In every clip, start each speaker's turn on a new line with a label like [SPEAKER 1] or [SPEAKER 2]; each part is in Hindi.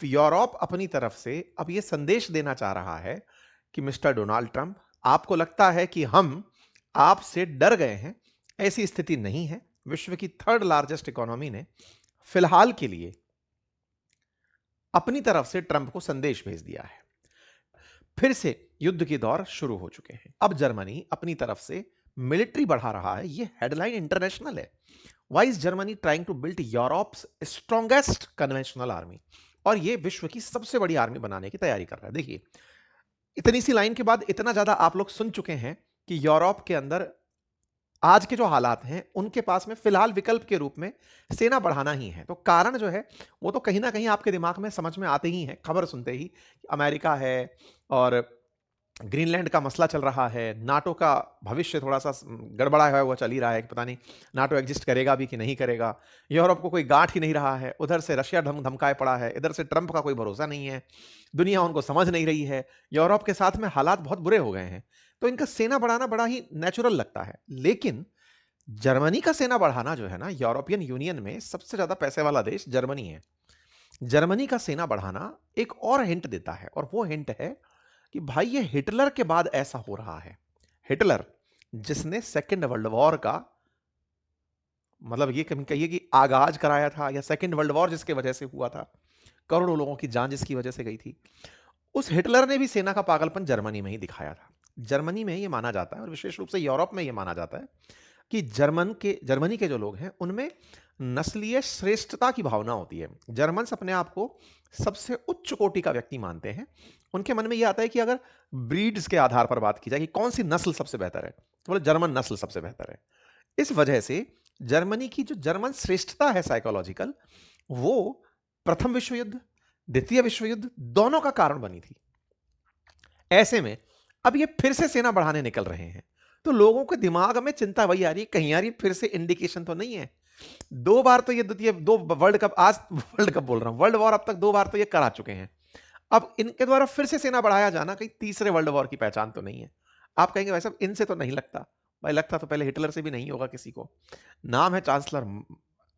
[SPEAKER 1] यूरोप अपनी तरफ से अब यह संदेश देना चाह रहा है कि मिस्टर डोनाल्ड ट्रंप, आपको लगता है कि हम आपसे डर गए हैं। ऐसी स्थिति नहीं है। विश्व की थर्ड लार्जेस्ट इकोनॉमी ने फिलहाल के लिए अपनी तरफ से ट्रंप को संदेश भेज दिया है। फिर से युद्ध के दौर शुरू हो चुके हैं। अब जर्मनी अपनी तरफ से मिलिट्री बढ़ा रहा है। यह हेडलाइन इंटरनेशनल है। Why is Germany trying to build Europe's strongest conventional army. और यह विश्व की सबसे बड़ी आर्मी बनाने की तैयारी कर रहा है। देखिए, इतनी सी लाइन के बाद इतना ज्यादा आप लोग सुन चुके हैं कि यूरोप के अंदर आज के जो हालात हैं, उनके पास में फिलहाल विकल्प के रूप में सेना बढ़ाना ही है। तो कारण जो है वो तो कहीं ना कहीं आपके दिमाग में समझ में आते ही हैं खबर सुनते ही। अमेरिका है और ग्रीनलैंड का मसला चल रहा है। नाटो का भविष्य थोड़ा सा गड़बड़ा है, वो चल ही रहा है कि पता नहीं नाटो एग्जिस्ट करेगा भी कि नहीं करेगा। यूरोप को कोई गांठ ही नहीं रहा है। उधर से रशिया धमकाए पड़ा है, इधर से ट्रंप का कोई भरोसा नहीं है। दुनिया उनको समझ नहीं रही है। यूरोप के साथ में हालात बहुत बुरे हो गए हैं। तो इनका सेना बढ़ाना बड़ा ही नेचुरल लगता है। लेकिन जर्मनी का सेना बढ़ाना जो है ना, यूरोपियन यूनियन में सबसे ज्यादा पैसे वाला देश जर्मनी है। जर्मनी का सेना बढ़ाना एक और हिंट देता है, और वो हिंट है कि भाई ये हिटलर के बाद ऐसा हो रहा है। हिटलर जिसने सेकेंड वर्ल्ड वॉर का मतलब ये कहिए कि आगाज कराया था, या सेकेंड वर्ल्ड वॉर जिसके वजह से हुआ था, करोड़ों लोगों की जान जिसकी वजह से गई थी, उस हिटलर ने भी सेना का पागलपन जर्मनी में ही दिखाया था। जर्मनी में यह माना जाता है, और विशेष रूप से यूरोप में यह माना जाता है कि जर्मनी के जो लोग हैं उनमें नस्लीय श्रेष्ठता की भावना होती है। जर्मन्स अपने आप को सबसे उच्च कोटि का व्यक्ति मानते हैं। उनके मन में यह आता है कि अगर ब्रीड्स के आधार पर बात की जाए कि कौन सी नस्ल सबसे बेहतर है, तो बोले जर्मन नस्ल सबसे बेहतर है। इस वजह से जर्मनी की जो जर्मन श्रेष्ठता है साइकोलॉजिकल, वो प्रथम विश्व युद्ध, द्वितीय विश्व युद्ध दोनों का कारण बनी थी। ऐसे में अब ये फिर से सेना बढ़ाने निकल रहे हैं, तो लोगों के दिमाग में चिंता वही आ रही है, कहीं यार ये फिर से इंडिकेशन तो नहीं है। दो बार तो ये द्वितीय दो वर्ल्ड कप, आज वर्ल्ड कप बोल रहा हूं, वर्ल्ड वॉर अब तक दो बार तो ये करा चुके हैं। अब इनके द्वारा फिर से सेना बढ़ाया जाना कहीं तीसरे वर्ल्ड वॉर की पहचान तो नहीं है। आप कहेंगे भाई साहब इनसे तो नहीं लगता। भाई लगता तो पहले हिटलर से भी नहीं होगा किसी को। नाम है चांसलर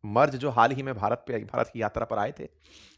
[SPEAKER 1] मर्ज, जो हाल ही में भारत की यात्रा पर आए थे।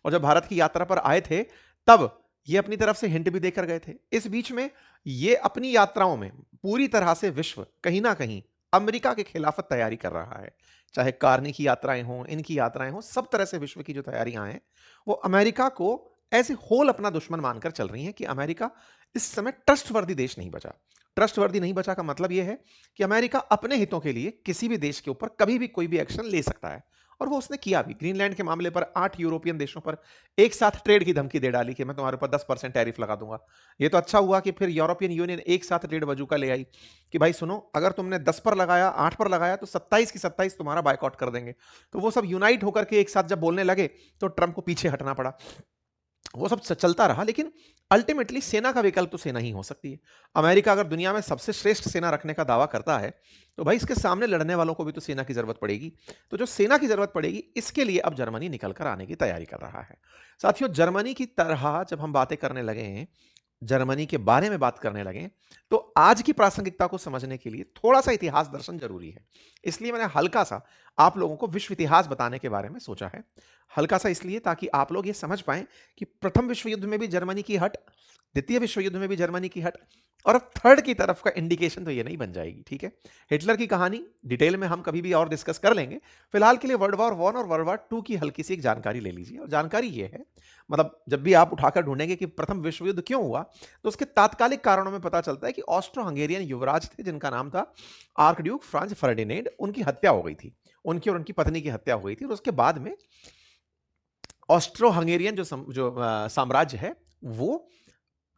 [SPEAKER 1] और जब भारत की यात्रा पर आए थे तब ये अपनी तरफ से हिंट भी देकर गए थे। इस बीच में ये अपनी यात्राओं में पूरी तरह से विश्व कहीं ना कहीं अमेरिका के खिलाफ तैयारी कर रहा है। चाहे कार्नी की यात्राएं हों, इनकी यात्राएं हों, सब तरह से विश्व की जो तैयारियां हैं वो अमेरिका को ऐसे होल अपना दुश्मन मानकर चल रही हैं कि अमेरिका इस समय ट्रस्टवर्दी देश नहीं बचा। ट्रस्टवर्दी नहीं बचा का मतलब यह है कि अमेरिका अपने हितों के लिए किसी भी देश के ऊपर कभी भी कोई भी एक्शन ले सकता है, और वो उसने किया भी। ग्रीनलैंड के मामले पर 8 यूरोपियन देशों पर एक साथ ट्रेड की धमकी दे डाली कि मैं तुम्हारे ऊपर 10% टैरिफ लगा दूंगा। ये तो अच्छा हुआ कि फिर यूरोपियन यूनियन एक साथ ट्रेड बजूका ले आई कि भाई सुनो, अगर तुमने 10 पर लगाया, 8 पर लगाया, तो 27 की 27 तुम्हारा बायकॉट कर देंगे। तो वो सब यूनाइट होकर के एक साथ जब बोलने लगे तो ट्रंप को पीछे हटना पड़ा। वो सब चलता रहा, लेकिन अल्टीमेटली सेना का विकल्प तो सेना ही हो सकती है। अमेरिका अगर दुनिया में सबसे श्रेष्ठ सेना रखने का दावा करता है, तो भाई इसके सामने लड़ने वालों को भी तो सेना की जरूरत पड़ेगी। तो जो सेना की जरूरत पड़ेगी, इसके लिए अब जर्मनी निकल कर आने की तैयारी कर रहा है। साथियों, जर्मनी की तरह जब हम बातें करने लगे हैं, जर्मनी के बारे में बात करने लगे, तो आज की प्रासंगिकता को समझने के लिए थोड़ा सा इतिहास दर्शन जरूरी है। इसलिए मैंने हल्का सा आप लोगों को विश्व इतिहास बताने के बारे में सोचा है। हल्का सा इसलिए ताकि आप लोग ये समझ पाएं कि प्रथम विश्व युद्ध में भी जर्मनी की हट, द्वितीय विश्व युद्ध में भी जर्मनी की हट, और अब थर्ड की तरफ का इंडिकेशन तो ये नहीं बन जाएगी। ठीक है, हिटलर की कहानी डिटेल में हम कभी भी और डिस्कस कर लेंगे। फिलहाल के लिए वर्ल्ड वॉर 1 और वर्ल्ड वॉर 2 की हल्की सी एक जानकारी ले लीजिए। और जानकारी ये है, मतलब जब भी आप उठाकर ढूंढेंगे कि प्रथम विश्व युद्ध क्यों हुआ, तो उसके तात्कालिक कारणों में पता चलता है कि ऑस्ट्रो हंगेरियन युवराज थे जिनका नाम था आर्कड्यूक फ्रांज फर्डिनेंड। उनकी हत्या हो गई थी, उनकी और उनकी पत्नी की हत्या हो गई थी। और उसके बाद में ऑस्ट्रो हंगेरियन जो साम्राज्य है वो,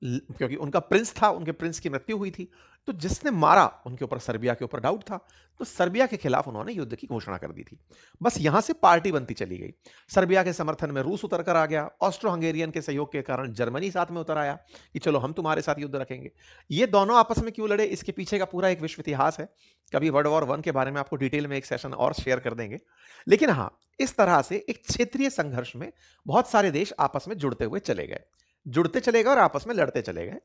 [SPEAKER 1] क्योंकि उनका प्रिंस था, उनके प्रिंस की मृत्यु हुई थी, तो जिसने मारा उनके ऊपर सर्बिया के ऊपर डाउट था, तो सर्बिया के खिलाफ उन्होंने युद्ध की घोषणा कर दी थी। बस यहां से पार्टी बनती चली गई। सर्बिया के समर्थन में रूस उतर कर आ गया, ऑस्ट्रो हंगेरियन के सहयोग के कारण जर्मनी साथ में उतर आया कि चलो हम तुम्हारे साथ युद्ध रखेंगे। ये दोनों आपस में क्यों लड़े, इसके पीछे का पूरा एक विश्व इतिहास है। कभी वर्ल्ड वॉर 1 के बारे में आपको डिटेल में एक सेशन और शेयर कर देंगे। लेकिन हाँ, इस तरह से एक क्षेत्रीय संघर्ष में बहुत सारे देश आपस में जुड़ते हुए चले गए, जुड़ते चले गए और आपस में लड़ते चले गए।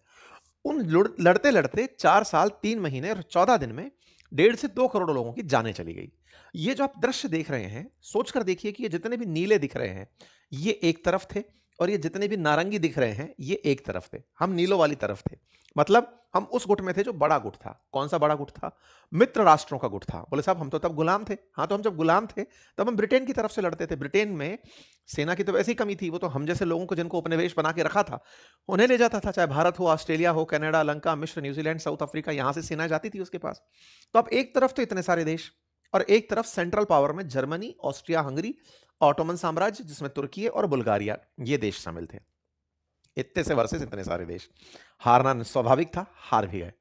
[SPEAKER 1] उन लड़ते लड़ते 4 साल 3 महीने और 14 दिन में 1.5 से 2 करोड़ लोगों की जानें चली गई। ये जो आप दृश्य देख रहे हैं, सोचकर देखिए कि ये जितने भी नीले दिख रहे हैं, ये एक तरफ थे, और ये जितने भी नारंगी दिख रहे हैं ये एक तरफ थे, हम नीलो वाली तरफ थे। मतलब हम उस गुट में थे जो बड़ा गुट था। कौन सा बड़ा गुट था? मित्र राष्ट्रों का गुट था। बोले साहब हम तो तब गुलाम थे। हाँ, तो हम जब गुलाम थे तब हम ब्रिटेन की तरफ से लड़ते थे। ब्रिटेन में सेना की तो वैसी कमी थी, वो तो हम जैसे लोगों को जिनको उपनिवेश बना के रखा था उन्हें ले जाता था, चाहे भारत हो, ऑस्ट्रेलिया हो, कनाडा, लंका, मिस्र, न्यूजीलैंड, साउथ अफ्रीका, यहां से सेना जाती थी उसके पास। तो अब एक तरफ तो इतने सारे देश और एक तरफ सेंट्रल पावर में जर्मनी, ऑस्ट्रिया हंगरी, ऑटोमन साम्राज्य जिसमें तुर्की और बुल्गारिया ये देश शामिल थे। इतने से वर्सेस इतने सारे देश। हारना स्वाभाविक था, हार भी गए।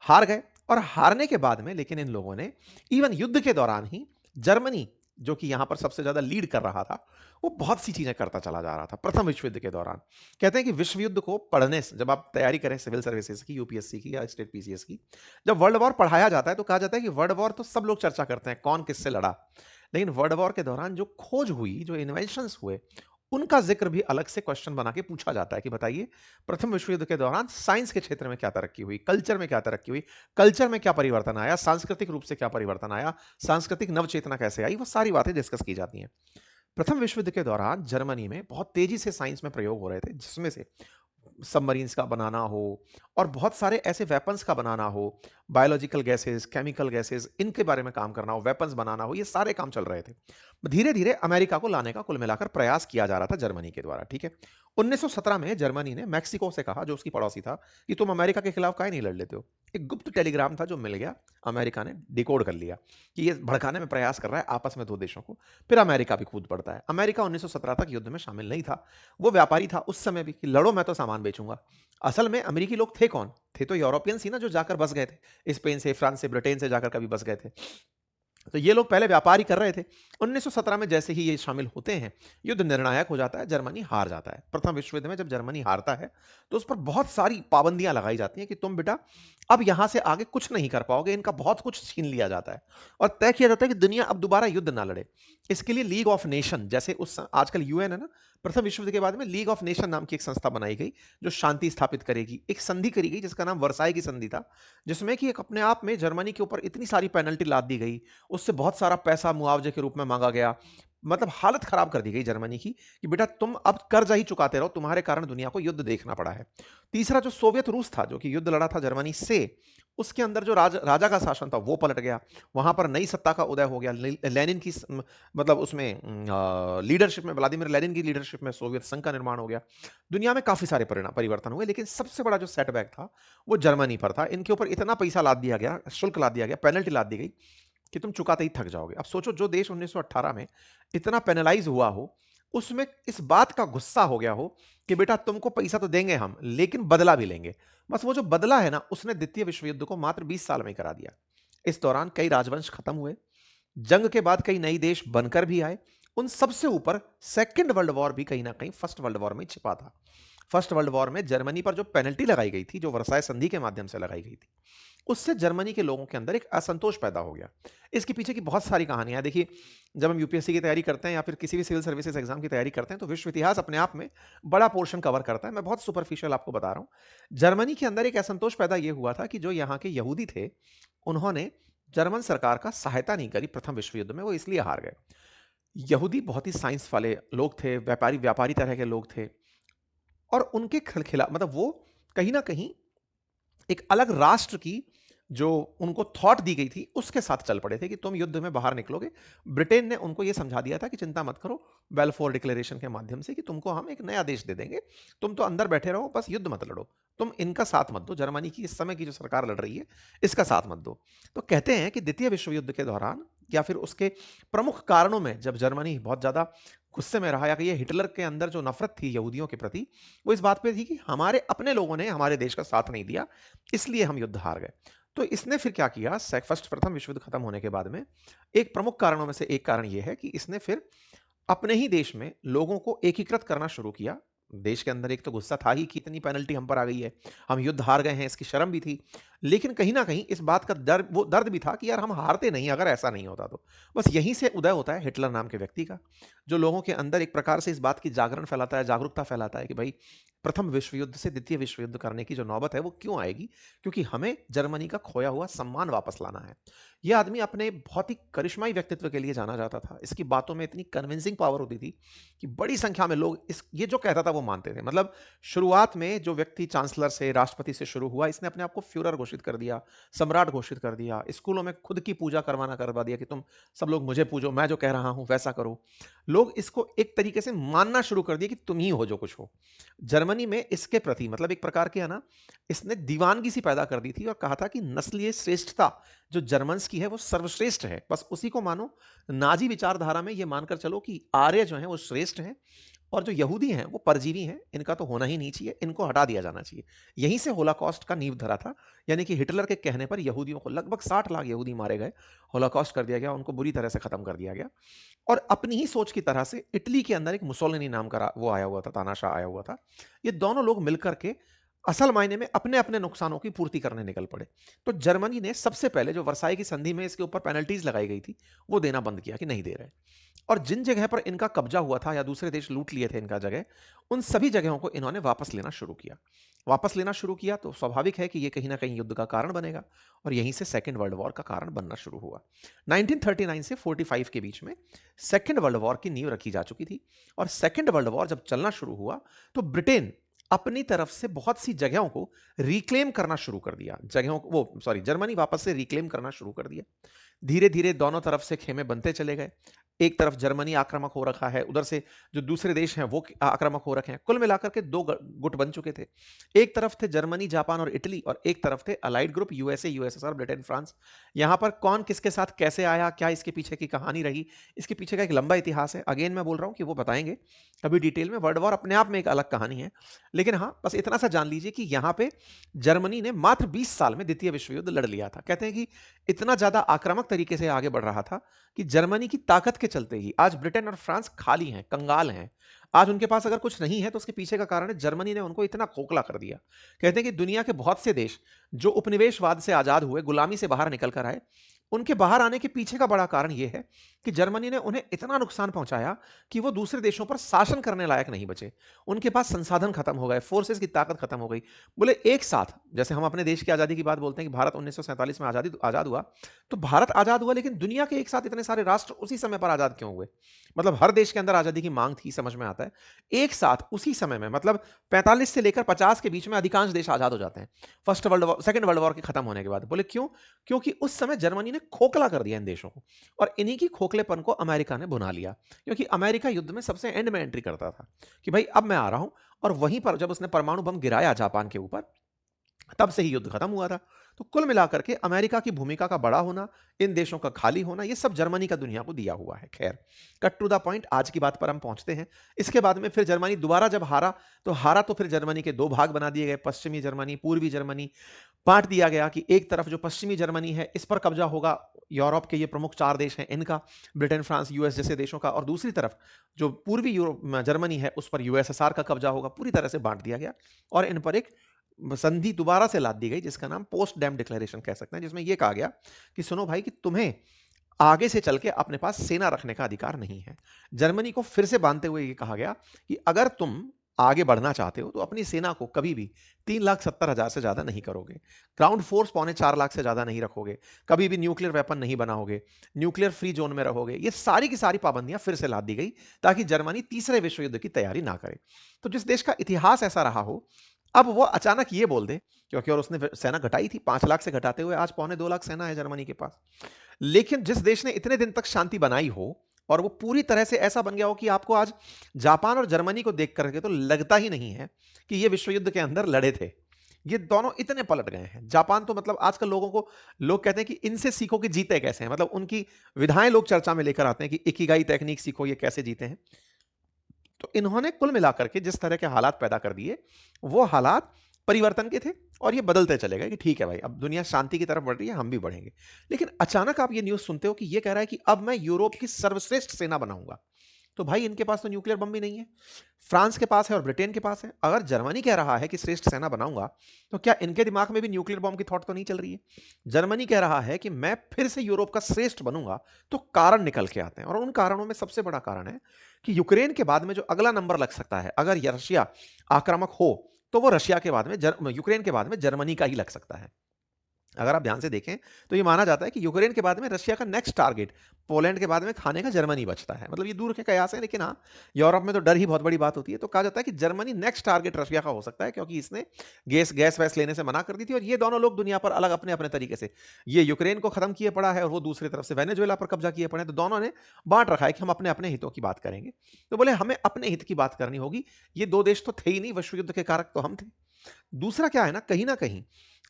[SPEAKER 1] हार गए और हारने के बाद में लेकिन इन लोगों ने इवन युद्ध के दौरान ही जर्मनी जो कि यहां पर सबसे ज्यादा लीड कर रहा था, वो बहुत सी चीजें करता चला जा रहा था प्रथम विश्व युद्ध के दौरान। कहते हैं कि विश्व युद्ध को पढ़ने से जब आप तैयारी करें सिविल सर्विसेज की, यूपीएससी की या स्टेट पीसीएस की, जब वर्ल्ड वॉर पढ़ाया जाता है तो कहा जाता है कि वर्ल्ड वॉर तो सब लोग चर्चा करते हैं कौन किससे लड़ा, लेकिन वर्ल्ड वॉर के दौरान जो खोज हुई, जो इन्वेंशंस हुए, उनका जिक्र भी अलग से क्वेश्चन बना के पूछा जाता है कि बताइए प्रथम विश्व युद्ध के दौरान साइंस के क्षेत्र में क्या तरक्की हुई, कल्चर में क्या तरक्की हुई, कल्चर में क्या परिवर्तन आया, सांस्कृतिक रूप से क्या परिवर्तन आया, सांस्कृतिक नवचेतना कैसे आई, वो सारी बातें डिस्कस की जाती हैं। प्रथम विश्व युद्ध के दौरान जर्मनी में बहुत तेजी से साइंस में प्रयोग हो रहे थे, जिसमें से सबमरीन्स का बनाना हो और बहुत सारे ऐसे वेपन्स का बनाना हो, बायोलॉजिकल गैसेस, केमिकल गैसेस, इनके बारे में काम करना हो, वेपन्स बनाना हो, ये सारे काम चल रहे थे। धीरे धीरे अमेरिका को लाने का कुल मिलाकर प्रयास किया जा रहा था जर्मनी के द्वारा। ठीक है, 1917 में जर्मनी ने मैक्सिको से कहा, जो उसकी पड़ोसी था, कि तुम अमेरिका के खिलाफ काहे नहीं लड़ लेते हो। एक गुप्त टेलीग्राम था जो मिल गया, अमेरिका ने डिकोड कर लिया कि ये भड़काने में प्रयास कर रहा है आपस में दो देशों को। फिर अमेरिका भी कूद पड़ता है। अमेरिका 1917 तक युद्ध में शामिल नहीं था, वो व्यापारी था उस समय भी कि लड़ो मैं तो सामान बेचूंगा। असल में अमेरिकी लोग थे कौन? थे तो यूरोपियंस ही ना, जो जाकर बस गए थे स्पेन से, फ्रांस से, ब्रिटेन से जाकर कभी बस गए थे। तो ये लोग पहले व्यापार ही कर रहे थे। 1917 में जैसे ही ये शामिल होते हैं, युद्ध निर्णायक हो जाता है, जर्मनी हार जाता है। प्रथम विश्व युद्ध में जब जर्मनी हारता है तो उस पर बहुत सारी पाबंदियां लगाई जाती हैं कि तुम बेटा अब यहां से आगे कुछ नहीं कर पाओगे, इनका बहुत कुछ छीन लिया जाता है और तय किया जाता है कि दुनिया अब दोबारा युद्ध ना लड़े। इसके लिए लीग ऑफ नेशन, जैसे उस आजकल यूएन है ना, प्रथम विश्व युद्ध के बाद में लीग ऑफ नेशन नाम की एक संस्था बनाई गई जो शांति स्थापित करेगी। एक संधि करी गई जिसका नाम वर्साई की संधि था, जिसमें कि एक अपने आप में जर्मनी के ऊपर इतनी सारी पेनल्टी लाद दी गई, उससे बहुत सारा पैसा मुआवजे के रूप में मांगा गया। मतलब हालत खराब कर दी गई जर्मनी की कि बेटा तुम अब कर्जा ही चुकाते रहो, तुम्हारे कारण दुनिया को युद्ध देखना पड़ा है। तीसरा जो सोवियत रूस था, जो कि युद्ध लड़ा था जर्मनी से, उसके अंदर जो राजा का शासन था वो पलट गया। वहां पर नई सत्ता का उदय हो गया। लेनिन की मतलब उसमें लीडरशिप में, व्लादिमीर लेनिन की लीडरशिप में सोवियत संघ का निर्माण हो गया। दुनिया में काफी सारे परिवर्तन हुए, लेकिन सबसे बड़ा जो सेटबैक था वो जर्मनी पर था। इनके ऊपर इतना पैसा लाद दिया गया, शुल्क लाद दिया गया, पेनल्टी लाद दी गई कि तुम चुकाते ही थक जाओगे। अब सोचो, जो देश 1918 में इतना पेनलाइज हुआ हो, उसमें इस बात का गुस्सा हो गया हो कि बेटा तुमको पैसा तो देंगे हम, लेकिन बदला भी लेंगे। बस वो जो बदला है ना, उसने द्वितीय विश्व युद्ध को मात्र 20 साल में ही करा दिया। इस दौरान कई राजवंश खत्म हुए, जंग के बाद कई नई देश बनकर भी आए। उन सबसे ऊपर सेकेंड वर्ल्ड वॉर भी कहीं ना कहीं फर्स्ट वर्ल्ड वॉर में छिपा था। फर्स्ट वर्ल्ड वॉर में जर्मनी पर जो पेनल्टी लगाई गई थी, जो वर्साई संधि के माध्यम से लगाई गई थी, उससे जर्मनी के लोगों के अंदर एक असंतोष पैदा हो गया। इसके पीछे की बहुत सारी कहानियां हैं। देखिए, जब हम यूपीएससी की तैयारी करते हैं या फिर किसी भी सिविल सर्विसेज एग्जाम की तैयारी करते हैं, तो विश्व इतिहास अपने आप में बड़ा पोर्शन कवर करता है। मैं बहुत सुपरफिशियल आपको बता रहा हूं। जर्मनी के अंदर एक असंतोष पैदा यह हुआ था कि जो यहाँ के यहूदी थे, उन्होंने जर्मन सरकार का सहायता नहीं करी प्रथम विश्व युद्ध में, वो इसलिए हार गए। यहूदी बहुत ही साइंस वाले लोग थे, व्यापारी व्यापारी तरह के लोग थे, और उनके खिलाफ मतलब वो कहीं ना कहीं एक अलग राष्ट्र की जो उनको थॉट दी गई थी उसके साथ चल पड़े थे कि तुम युद्ध में बाहर निकलोगे। ब्रिटेन ने उनको यह समझा दिया था कि चिंता मत करो, बेल्फोर डिक्लेरेशन के माध्यम से, कि तुमको हम एक नया देश दे देंगे, तुम तो अंदर बैठे रहो, बस युद्ध मत लड़ो, तुम इनका साथ मत दो, जर्मनी की इस समय की जो सरकार लड़ रही है इसका साथ मत दो। तो कहते हैं कि द्वितीय विश्व युद्ध के दौरान या फिर उसके प्रमुख कारणों में, जब जर्मनी बहुत ज्यादा गुस्से में रहा, या कि ये हिटलर के अंदर जो नफरत थी यहूदियों के प्रति, वो इस बात पे थी कि हमारे अपने लोगों ने हमारे देश का साथ नहीं दिया, इसलिए हम युद्ध हार गए। तो इसने फिर क्या किया, फर्स्ट प्रथम विश्व युद्ध खत्म होने के बाद में एक प्रमुख कारणों में से एक कारण यह है कि इसने फिर अपने ही देश में लोगों को एकीकृत करना शुरू किया। देश के अंदर एक तो गुस्सा था ही कि इतनी पेनल्टी हम पर आ गई है, हम युद्ध हार गए हैं, इसकी शर्म भी थी, लेकिन कहीं ना कहीं इस बात का डर, वो दर्द भी था कि यार हम हारते नहीं अगर ऐसा नहीं होता तो। बस यहीं से उदय होता है हिटलर नाम के व्यक्ति का, जो लोगों के अंदर एक प्रकार से इस बात की जागरण फैलाता है, जागरूकता फैलाता है कि भाई प्रथम विश्व युद्ध से द्वितीय विश्व युद्ध करने की जो नौबत है वो क्यों आएगी? क्योंकि हमें जर्मनी का खोया हुआ सम्मान वापस लाना है। यह आदमी अपने बहुत ही करिश्माई व्यक्तित्व के लिए जाना जाता था। इसकी बातों में इतनी कन्विंसिंग पावर होती थी कि बड़ी संख्या में लोग इस ये जो कहता था वो मानते थे। मतलब शुरुआत में जो व्यक्ति चांसलर से, राष्ट्रपति से शुरू हुआ, इसने अपने आप को फ्यूरर घोषित कर दिया, सम्राट घोषित कर दिया। स्कूलों में खुद की पूजा करवा दिया कि तुम सब लोग मुझे पूजो, मैं जो कह रहा हूं वैसा करो। लोग इसको एक तरीके से मानना शुरू कर दिए कि तुम ही हो जो कुछ हो। जर्मनी में इसके प्रति मतलब एक प्रकार के है ना, इसने दीवानगी सी पैदा कर दी थी और कहा था कि नस्लीय श्रेष्ठता जो जर्मन्स की है वो सर्वश्रेष्ठ है, बस उसी को मानो। नाजी विचारधारा में ये मानकर चलो कि आर्य जो है वो श्रेष्ठ हैं और जो यहूदी हैं वो परजीवी हैं, इनका तो होना ही नहीं चाहिए, इनको हटा दिया जाना चाहिए। यहीं से होलोकॉस्ट का नींव धरा था। यानी कि हिटलर के कहने पर यहूदियों को, लगभग 60 लाख यहूदी मारे गए, होलोकॉस्ट कर दिया गया, उनको बुरी तरह से खत्म कर दिया गया। और अपनी ही सोच की तरह से इटली के अंदर एक मुसोलिनी नाम का वो आया हुआ था, तानाशाह आया हुआ था। ये दोनों लोग मिलकर के असल मायने में अपने अपने नुकसानों की पूर्ति करने निकल पड़े। तो जर्मनी ने सबसे पहले जो वर्साई की संधि में इसके ऊपर पेनल्टीज लगाई गई थी वो देना बंद किया कि नहीं दे रहे। और जिन जगह पर इनका कब्जा हुआ था या दूसरे देश लूट लिए थे इनका जगह, उन सभी जगहों को इन्होंने वापस लेना शुरू किया। वापस लेना शुरू किया तो स्वाभाविक है कि ये कहीं ना कहीं युद्ध का कारण बनेगा और यहीं से सेकेंड वर्ल्ड वॉर का कारण बनना शुरू हुआ। 1939 से 45 के बीच में सेकेंड वर्ल्ड वॉर की नींव रखी जा चुकी थी। और सेकेंड वर्ल्ड वॉर जब चलना शुरू हुआ तो ब्रिटेन अपनी तरफ से बहुत सी जगहों को रिक्लेम करना शुरू कर दिया। जर्मनी वापस से रिक्लेम करना शुरू कर दिया। धीरे धीरे दोनों तरफ से खेमे बनते चले गए। एक तरफ जर्मनी आक्रामक हो रखा है, उधर से जो दूसरे देश हैं वो आक्रामक हो रखे हैं। कुल मिलाकर के दो गुट बन चुके थे। एक तरफ थे जर्मनी, जापान और इटली, और एक तरफ थे allied group USA, USSR, Britain, France. यहां पर कौन किसके साथ कैसे आया, क्या इसके पीछे की कहानी रही, इसके पीछे का एक लंबा इतिहास है। अगेन मैं बोल रहा हूं कि वो बताएंगे कभी डिटेल में। वर्ल्ड वॉर अपने आप में एक अलग कहानी है। लेकिन हाँ, बस इतना सा जान लीजिए कि यहां पे जर्मनी ने मात्र 20 साल में द्वितीय विश्व युद्ध लड़ लिया था। कहते हैं कि इतना ज्यादा आक्रामक तरीके से आगे बढ़ रहा था कि जर्मनी की ताकत के चलते ही आज ब्रिटेन और फ्रांस खाली हैं, कंगाल हैं। आज उनके पास अगर कुछ नहीं है तो उसके पीछे का कारण है जर्मनी ने उनको इतना खोखला कर दिया। कहते हैं कि दुनिया के बहुत से देश जो उपनिवेशवाद से आजाद हुए, गुलामी से बाहर निकल कर आए, उनके बाहर आने के पीछे का बड़ा कारण यह है कि जर्मनी ने उन्हें इतना नुकसान पहुंचाया कि वो दूसरे देशों पर शासन करने लायक नहीं बचे। उनके पास संसाधन खत्म हो गए, फोर्सेस की ताकत खत्म हो गई। बोले एक साथ, जैसे हम अपने देश की आजादी की बात बोलते हैं कि भारत 1947 में आजाद हुआ, तो भारत आजाद हुआ, लेकिन दुनिया के एक साथ इतने सारे राष्ट्र उसी समय पर आजाद क्यों हुए? मतलब हर देश के अंदर आजादी की मांग थी, समझ में आता है। एक साथ उसी समय में, मतलब 45 से लेकर 50 के बीच में अधिकांश देश आजाद हो जाते हैं सेकंड वर्ल्ड वॉर के खत्म होने के बाद। बोले क्यों? क्योंकि उस समय जर्मनी ने खोखला कर दिया इन देशों को, और इन्हीं की खोखलेपन को अमेरिका ने बुना लिया। क्योंकि अमेरिका युद्ध में सबसे एंड में एंट्री करता था कि भाई अब मैं आ रहा हूं, और वहीं पर जब उसने परमाणु बम गिराया जापान के ऊपर, तब से ही युद्ध खत्म हुआ था। तो कुल मिलाकर के अमेरिका की भूमिका का बड़ा होना, इन देशों का खाली होना, ये सब जर्मनी का दुनिया को दिया हुआ है। खैर, कट टू द पॉइंट, आज की बात पर हम पहुंचते हैं। इसके बाद में फिर जर्मनी दोबारा जब हारा तो फिर जर्मनी के दो भाग बना दिए गए, पश्चिमी जर्मनी, पूर्वी जर्मनी। बांट दिया गया कि एक तरफ जो पश्चिमी जर्मनी है इस पर कब्जा होगा, यूरोप के ये प्रमुख 4 देश हैं इनका, ब्रिटेन, फ्रांस, यूएस जैसे देशों का, और दूसरी तरफ जो पूर्वी यूरोप जर्मनी है उस पर यूएसएसआर का कब्जा होगा। पूरी तरह से बांट दिया गया और इन पर एक संधि दोबारा से लाद दी गई, जिसका नाम पोस्ट डैम डिक्लेरेशन कह सकते हैं, जिसमें यह कहा गया कि सुनो भाई, कि तुम्हें आगे से चल के अपने पास सेना रखने का अधिकार नहीं है। जर्मनी को फिर से बांधते हुए यह कहा गया कि अगर तुम आगे बढ़ना चाहते हो तो अपनी सेना को कभी भी 3,70,000 से ज्यादा नहीं करोगे, ग्राउंड फोर्स 3.25 लाख से ज्यादा नहीं रखोगे, कभी भी न्यूक्लियर वेपन नहीं बनाओगे, न्यूक्लियर फ्री जोन में रहोगे। ये सारी की सारी पाबंदियां फिर से लाद दी गई ताकि जर्मनी तीसरे विश्व युद्ध की तैयारी ना करे। तो जिस देश का इतिहास ऐसा रहा हो, अब वो अचानक ये बोल दे, क्योंकि और उसने सेना घटाई थी 5 लाख से घटाते हुए आज 2.25 लाख सेना है जर्मनी के पास। लेकिन जिस देश ने इतने दिन तक शांति बनाई हो और वो पूरी तरह से ऐसा बन गया हो कि आपको आज जापान और जर्मनी को देख करके तो लगता ही नहीं है कि ये विश्व युद्ध के अंदर लड़े थे। ये दोनों इतने पलट गए हैं। जापान तो मतलब आजकल लोग कहते हैं कि इनसे सीखो कि जीते कैसे हैं, मतलब उनकी विधाएं लोग चर्चा में लेकर आते हैं कि इकिगाई टेक्निक सीखो, ये कैसे जीते हैं। तो इन्होंने कुल मिलाकर के जिस तरह के हालात पैदा कर दिए, वो हालात परिवर्तन के थे और ये बदलते चले गए कि ठीक है भाई, अब दुनिया शांति की तरफ बढ़ रही है, हम भी बढ़ेंगे। लेकिन अचानक आप ये न्यूज़ सुनते हो कि ये कह रहा है कि अब मैं यूरोप की सर्वश्रेष्ठ सेना बनाऊंगा। तो भाई इनके पास तो न्यूक्लियर बम भी नहीं है, फ्रांस के पास है और ब्रिटेन के पास है। अगर जर्मनी कह रहा है कि श्रेष्ठ सेना बनाऊंगा, तो क्या इनके दिमाग में भी न्यूक्लियर बॉम्ब की थॉट तो नहीं चल रही है? जर्मनी कह रहा है कि मैं फिर से यूरोप का श्रेष्ठ बनूंगा, तो कारण निकल के आते हैं, और उन कारणों में सबसे बड़ा कारण है कि यूक्रेन के बाद में जो अगला नंबर लग सकता है, अगर रशिया आक्रामक हो, तो वो रशिया के बाद में यूक्रेन के बाद में जर्मनी का ही लग सकता है। अगर आप ध्यान से देखें तो ये माना जाता है कि यूक्रेन के बाद में रशिया का नेक्स्ट टारगेट पोलैंड के बाद में खाने का जर्मनी बचता है। मतलब ये दूर के कयास है, लेकिन हाँ, यूरोप में तो डर ही बहुत बड़ी बात होती है। तो कहा जाता है कि जर्मनी नेक्स्ट टारगेट रशिया का हो सकता है, क्योंकि इसने गैस गैस वैस लेने से मना कर दी थी, और ये दोनों लोग दुनिया पर अलग अपने अपने तरीके से, ये यूक्रेन को खत्म किए पड़ा है और वो दूसरी तरफ से वेनेजुएला पर कब्जा किए पड़े हैं। तो दोनों ने बांट रखा है कि हम अपने अपने हितों की बात करेंगे। तो बोले हमें अपने हित की बात करनी होगी। ये दो देश तो थे ही नहीं, विश्व युद्ध के कारक तो हम थे। दूसरा क्या है ना कहीं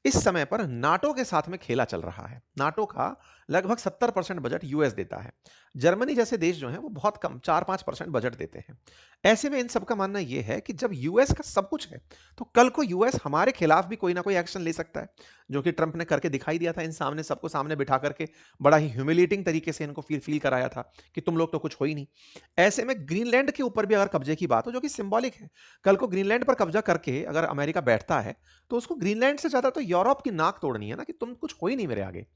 [SPEAKER 1] इस समय पर नाटो के साथ में खेला चल रहा है। नाटो का लगभग 70% बजट यूएस देता है। जर्मनी जैसे देश जो हैं वो बहुत कम 4-5% बजट देते हैं। ऐसे में इन सबका मानना यह है कि जब यूएस का सब कुछ है, तो कल को यूएस हमारे खिलाफ भी कोई ना कोई एक्शन ले सकता है, जो कि ट्रंप ने करके दिखाई दिया था। इन सामने सबको सामने बिठा करके बड़ा ही ह्यूमिलेटिंग तरीके से इनको फील कराया था कि तुम लोग तो कुछ हो ही नहीं। ऐसे में ग्रीनलैंड के ऊपर भी अगर कब्जे की बात हो, जो कि सिंबॉलिक है, कल को ग्रीनलैंड पर कब्जा करके अगर अमेरिका बैठता है, तो उसको ग्रीनलैंड से ज्यादा तो यूरोप की नाक तोड़नी है ना, कि तुम कुछ हो ही नहीं मेरे आगे।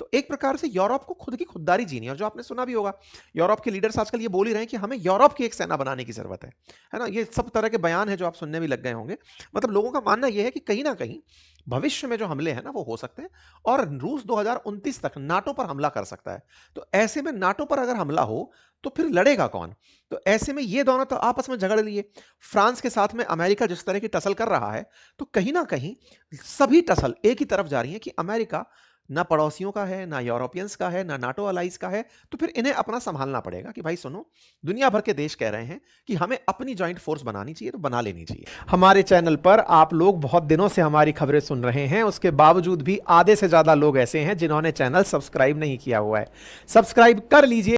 [SPEAKER 1] तो एक प्रकार से यूरोप को खुद की खुददारी जीनी है। और जो आपने सुना भी होगा, यूरोप के लीडर्स आजकल ये बोल ही रहे हैं कि हमें यूरोप की एक सेना बनाने की जरूरत है ना। ये सब तरह के बयान है जो आप सुनने भी लग गए होंगे। मतलब लोगों का मानना यह है कि कहीं ना कहीं भविष्य में जो हमले हैं ना वो हो सकते हैं, और रूस 2029 तक नाटो पर हमला कर सकता है। तो ऐसे में नाटो पर अगर हमला हो, तो फिर लड़ेगा कौन? तो ऐसे में ये दोनों तो आपस में झगड़ लिए। फ्रांस के साथ में अमेरिका जिस तरह की टसल कर रहा है, तो कहीं ना कहीं सभी टसल एक ही तरफ जा रही है कि अमेरिका ना पड़ोसियों का है, ना यूरोपियंस का है, ना नाटो अलाइज का है। तो फिर इन्हें अपना संभालना पड़ेगा कि भाई सुनो, दुनिया भर के देश कह रहे हैं कि हमें अपनी जॉइंट फोर्स बनानी चाहिए, तो बना लेनी चाहिए। हमारे चैनल पर आप लोग बहुत दिनों से हमारी खबरें सुन रहे हैं, उसके बावजूद भी आधे से ज्यादा लोग ऐसे हैं जिन्होंने चैनल सब्सक्राइब नहीं किया हुआ है। सब्सक्राइब कर लीजिए।